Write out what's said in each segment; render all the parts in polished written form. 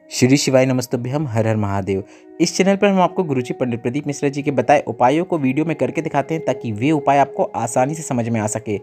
श्री शिवाय नमस्तुभ्यम, हर हर महादेव। इस चैनल पर हम आपको गुरुजी पंडित प्रदीप मिश्रा जी के बताए उपायों को वीडियो में करके दिखाते हैं ताकि वे उपाय आपको आसानी से समझ में आ सके।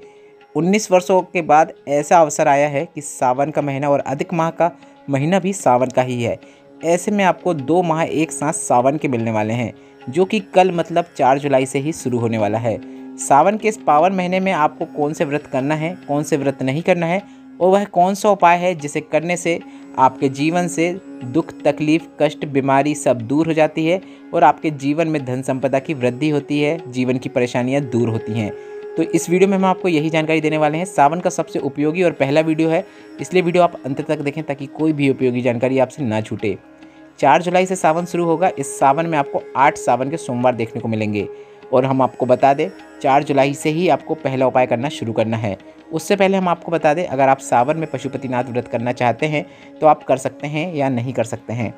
19 वर्षों के बाद ऐसा अवसर आया है कि सावन का महीना और अधिक माह का महीना भी सावन का ही है। ऐसे में आपको 2 माह एक साथ सावन के मिलने वाले हैं, जो कि कल मतलब 4 जुलाई से ही शुरू होने वाला है। सावन के इस पावन महीने में आपको कौन से व्रत करना है, कौन से व्रत नहीं करना है और वह कौन सा उपाय है जिसे करने से आपके जीवन से दुख, तकलीफ, कष्ट, बीमारी सब दूर हो जाती है और आपके जीवन में धन संपदा की वृद्धि होती है, जीवन की परेशानियां दूर होती हैं। तो इस वीडियो में हम आपको यही जानकारी देने वाले हैं। सावन का सबसे उपयोगी और पहला वीडियो है, इसलिए वीडियो आप अंत तक देखें ताकि कोई भी उपयोगी जानकारी आपसे ना छूटे। 4 जुलाई से सावन शुरू होगा। इस सावन में आपको 8 सावन के सोमवार देखने को मिलेंगे और हम आपको बता दें 4 जुलाई से ही आपको पहला उपाय करना शुरू करना है। उससे पहले हम आपको बता दें, अगर आप सावन में पशुपतिनाथ व्रत करना चाहते हैं तो आप कर सकते हैं या नहीं कर सकते हैं।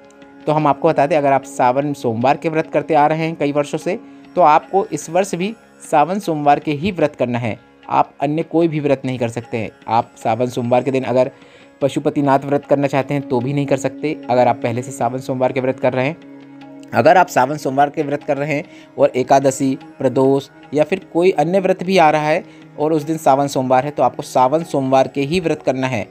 तो हम आपको बता दें, अगर आप सावन सोमवार के व्रत करते आ रहे हैं कई वर्षों से, तो आपको इस वर्ष भी सावन सोमवार के ही व्रत करना है। आप अन्य कोई भी व्रत नहीं कर सकते हैं। आप सावन सोमवार के दिन अगर पशुपतिनाथ व्रत करना चाहते हैं तो भी नहीं कर सकते, अगर आप पहले से सावन सोमवार के व्रत कर रहे हैं। अगर आप सावन सोमवार के व्रत कर रहे हैं और एकादशी, प्रदोष या फिर कोई अन्य व्रत भी आ रहा है और उस दिन सावन सोमवार है, तो आपको सावन सोमवार के ही व्रत करना है।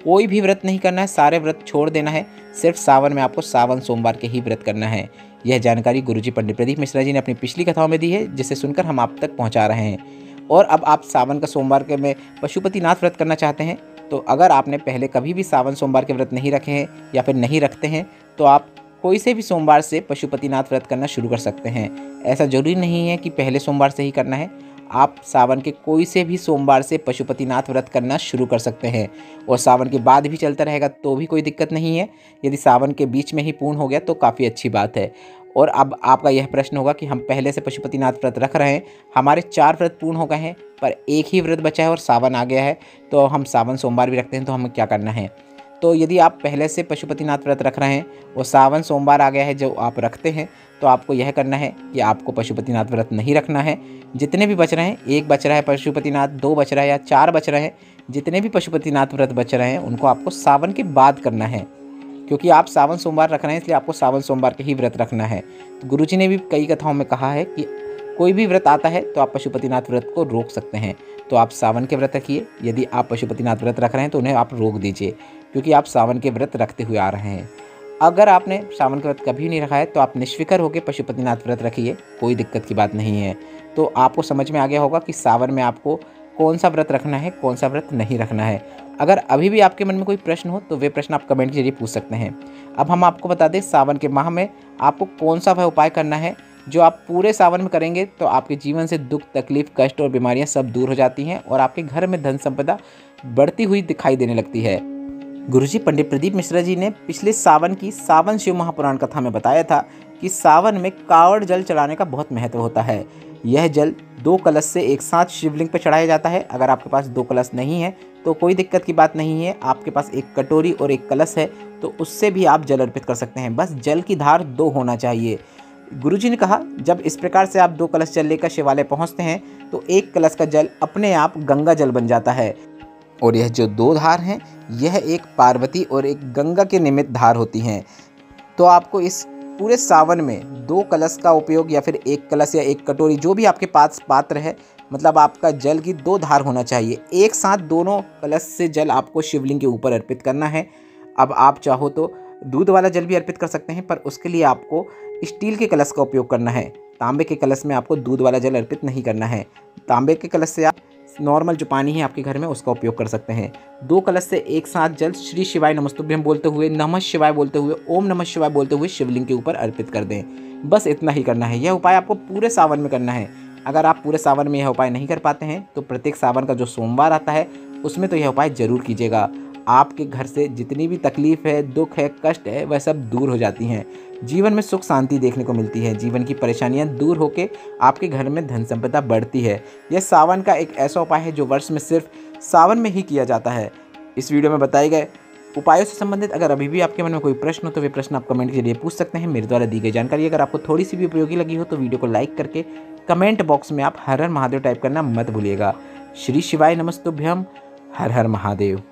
कोई भी व्रत नहीं करना है, सारे व्रत छोड़ देना है। सिर्फ सावन में आपको सावन सोमवार के ही व्रत करना है। यह जानकारी गुरुजी पंडित प्रदीप मिश्रा जी ने अपनी पिछली कथाओं में दी है, जिसे सुनकर हम आप तक पहुंचा रहे हैं। और अब आप सावन का सोमवार के में पशुपतिनाथ व्रत करना चाहते हैं, तो अगर आपने पहले कभी भी सावन सोमवार के व्रत नहीं रखे हैं या फिर नहीं रखते हैं, तो आप कोई से भी सोमवार से पशुपतिनाथ व्रत करना शुरू कर सकते हैं। ऐसा जरूरी नहीं है कि पहले सोमवार से ही करना है। आप सावन के कोई से भी सोमवार से पशुपतिनाथ व्रत करना शुरू कर सकते हैं और सावन के बाद भी चलता रहेगा तो भी कोई दिक्कत नहीं है। यदि सावन के बीच में ही पूर्ण हो गया तो काफ़ी अच्छी बात है। और अब आपका यह प्रश्न होगा कि हम पहले से पशुपतिनाथ व्रत रख रहे हैं, हमारे 4 व्रत पूर्ण हो गए हैं पर एक ही व्रत बचा है और सावन आ गया है, तो हम सावन सोमवार भी रखते हैं, तो हमें क्या करना है। तो यदि आप पहले से पशुपतिनाथ व्रत रख रहे हैं और सावन सोमवार आ गया है जो आप रखते हैं, तो आपको यह करना है कि आपको पशुपतिनाथ व्रत नहीं रखना है। जितने भी बच रहे हैं, 1 बच रहा है पशुपतिनाथ, 2 बच रहा है या 4 बच रहे हैं, जितने भी पशुपतिनाथ व्रत बच रहे हैं उनको आपको सावन के बाद करना है। क्योंकि आप सावन सोमवार रख रहे हैं इसलिए आपको सावन सोमवार के ही व्रत रखना है। तो गुरुजी ने भी कई कथाओं में कहा है कि कोई भी व्रत आता है तो आप पशुपतिनाथ व्रत को रोक सकते हैं। तो आप सावन के व्रत रखिए। यदि आप पशुपतिनाथ व्रत रख रहे हैं तो उन्हें आप रोक दीजिए, क्योंकि आप सावन के व्रत रखते हुए आ रहे हैं। अगर आपने सावन के व्रत कभी नहीं रखा है तो आप निष्फिकर होकर पशुपतिनाथ व्रत रखिए, कोई दिक्कत की बात नहीं है। तो आपको समझ में आ गया होगा कि सावन में आपको कौन सा व्रत रखना है, कौन सा व्रत नहीं रखना है। अगर अभी भी आपके मन में कोई प्रश्न हो तो वे प्रश्न आप कमेंट के जरिए पूछ सकते हैं। अब हम आपको बता दें, सावन के माह में आपको कौन सा वह उपाय करना है जो आप पूरे सावन में करेंगे तो आपके जीवन से दुख, तकलीफ, कष्ट और बीमारियां सब दूर हो जाती हैं और आपके घर में धन संपदा बढ़ती हुई दिखाई देने लगती है। गुरुजी पंडित प्रदीप मिश्रा जी ने पिछले सावन की सावन शिव महापुराण कथा में बताया था कि सावन में कावड़ जल चढ़ाने का बहुत महत्व होता है। यह जल 2 कलश से एक साथ शिवलिंग पर चढ़ाया जाता है। अगर आपके पास 2 कलश नहीं है तो कोई दिक्कत की बात नहीं है। आपके पास 1 कटोरी और 1 कलश है तो उससे भी आप जल अर्पित कर सकते हैं। बस जल की धार 2 होना चाहिए। गुरुजी ने कहा, जब इस प्रकार से आप 2 कलश जल लेकर शिवालय पहुंचते हैं तो 1 कलश का जल अपने आप गंगा जल बन जाता है। और यह जो 2 धार हैं, यह एक पार्वती और एक गंगा के निमित्त धार होती हैं। तो आपको इस पूरे सावन में 2 कलश का उपयोग या फिर 1 कलश या 1 कटोरी, जो भी आपके पास पात्र है, मतलब आपका जल की 2 धार होना चाहिए। एक साथ दोनों कलश से जल आपको शिवलिंग के ऊपर अर्पित करना है। अब आप चाहो तो दूध वाला जल भी अर्पित कर सकते हैं, पर उसके लिए आपको स्टील के कलश का उपयोग करना है। तांबे के कलश में आपको दूध वाला जल अर्पित नहीं करना है। तांबे के कलश से आप नॉर्मल जो पानी है आपके घर में उसका उपयोग कर सकते हैं। 2 कलश से एक साथ जल श्री शिवाय नमस्तुभ्यम बोलते हुए, नमः शिवाय बोलते हुए, ओम नमः शिवाय बोलते हुए शिवलिंग के ऊपर अर्पित कर दें। बस इतना ही करना है। यह उपाय आपको पूरे सावन में करना है। अगर आप पूरे सावन में यह उपाय नहीं कर पाते हैं तो प्रत्येक सावन का जो सोमवार आता है उसमें तो यह उपाय जरूर कीजिएगा। आपके घर से जितनी भी तकलीफ है, दुख है, कष्ट है, वह सब दूर हो जाती हैं। जीवन में सुख शांति देखने को मिलती है। जीवन की परेशानियां दूर होकर आपके घर में धन संपदा बढ़ती है। यह सावन का एक ऐसा उपाय है जो वर्ष में सिर्फ सावन में ही किया जाता है। इस वीडियो में बताए गए उपायों से संबंधित अगर अभी भी आपके मन में कोई प्रश्न हो तो वे प्रश्न आप कमेंट के जरिए पूछ सकते हैं। मेरे द्वारा दी गई जानकारी अगर आपको थोड़ी सी भी उपयोगी लगी हो तो वीडियो को लाइक करके कमेंट बॉक्स में आप हर हर महादेव टाइप करना मत भूलिएगा। श्री शिवाय नमस्तुभ्यम, हर हर महादेव।